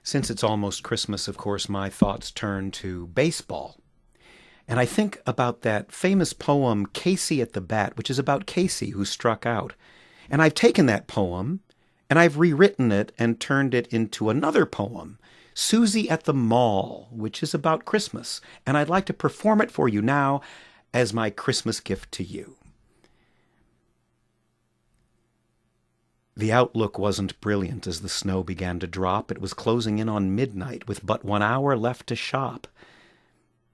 Since it's almost Christmas, of course, my thoughts turn to baseball. And I think about that famous poem, Casey at the Bat, which is about Casey who struck out. And I've taken that poem and I've rewritten it and turned it into another poem, Suzie at the Mall, which is about Christmas. And I'd like to perform it for you now as my Christmas gift to you. The outlook wasn't brilliant as the snow began to drop. It was closing in on midnight with but 1 hour left to shop.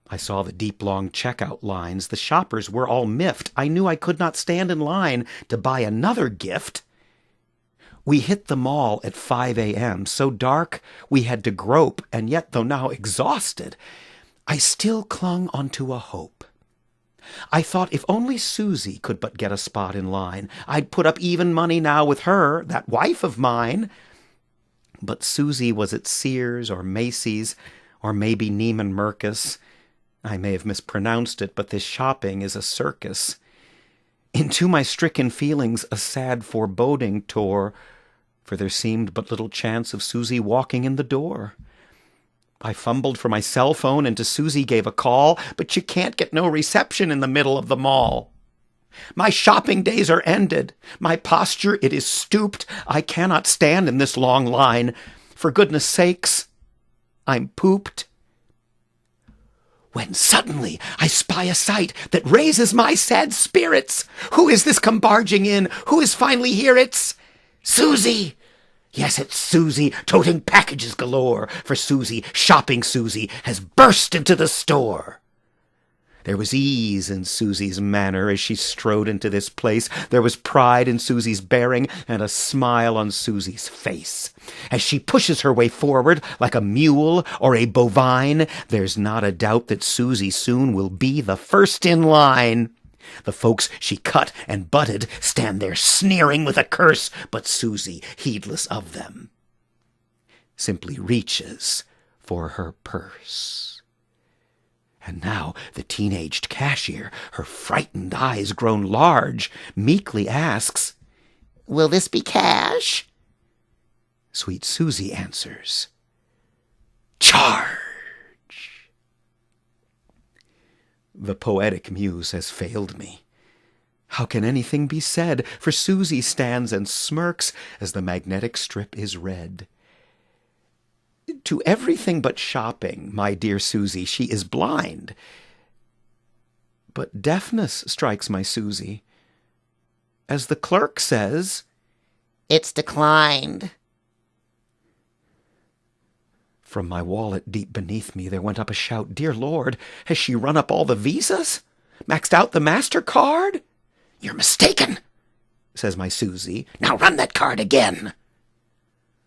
I saw the deep, long checkout lines. The shoppers were all miffed. I knew I could not stand in line to buy another gift. We hit the mall at 5 a.m., so dark we had to grope, and yet, though now exhausted, I still clung onto a hope. I thought if only Suzie could but get a spot in line, I'd put up even money now with her, that wife of mine. But Suzie was at Sears or Macy's, or maybe Neiman Marcus. I may have mispronounced it, but this shopping is a circus. Into my stricken feelings a sad foreboding tore, for there seemed but little chance of Suzie walking in the door. I fumbled for my cell phone and to Suzie gave a call, but you can't get no reception in the middle of the mall. My shopping days are ended. My posture, it is stooped. I cannot stand in this long line. For goodness sakes, I'm pooped. When suddenly I spy a sight that raises my sad spirits. Who is this come barging in? Who is finally here? It's Suzie! Yes, it's Suzie, toting packages galore, for Suzie, shopping Suzie, has burst into the store. There was ease in Suzie's manner as she strode into this place. There was pride in Suzie's bearing and a smile on Suzie's face. As she pushes her way forward like a mule or a bovine, there's not a doubt that Suzie soon will be the first in line. The folks she cut and butted stand there sneering with a curse, but Suzie, heedless of them, simply reaches for her purse. And now the teenaged cashier, her frightened eyes grown large, meekly asks, "Will this be cash?" Sweet Suzie answers, "Charge!" The poetic muse has failed me. How can anything be said? For Suzie stands and smirks as the magnetic strip is read. To everything but shopping, my dear Suzie, she is blind. But deafness strikes my Suzie. As the clerk says, "It's declined." From my wallet deep beneath me there went up a shout, "Dear Lord, has she run up all the visas? Maxed out the MasterCard?" "You're mistaken," says my Suzie. "Now run that card again."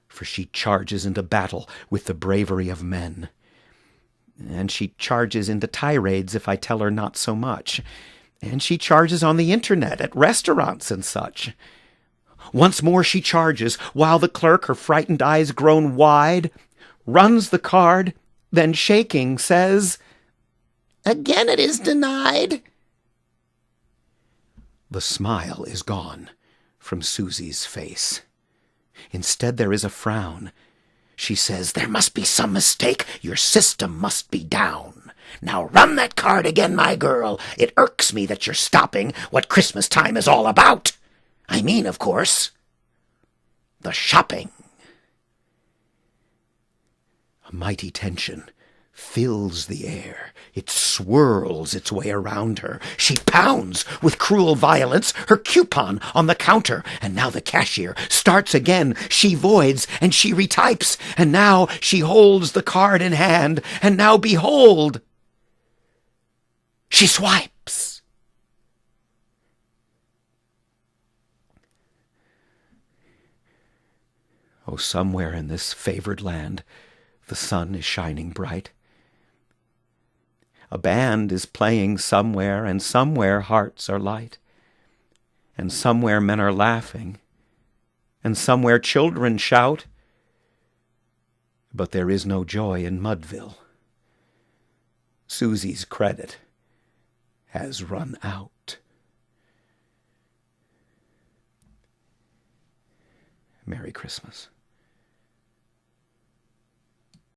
For she charges into battle with the bravery of men. And she charges into tirades if I tell her not so much. And she charges on the internet, at restaurants and such. Once more she charges, while the clerk, her frightened eyes grown wide, runs the card, then shaking says, "Again it is denied." The smile is gone from Suzie's face. Instead there is a frown. She says, "There must be some mistake. Your system must be down. Now run that card again, my girl. It irks me that you're stopping what Christmas time is all about. I mean, of course, the shopping." A mighty tension fills the air. It swirls its way around her. She pounds with cruel violence her coupon on the counter, and now the cashier starts again. She voids and she retypes, and now she holds the card in hand, and now behold, she swipes. Oh, somewhere in this favored land, the sun is shining bright. A band is playing somewhere, and somewhere hearts are light. And somewhere men are laughing, and somewhere children shout. But there is no joy in Mudville. Suzie's credit has run out. Merry Christmas.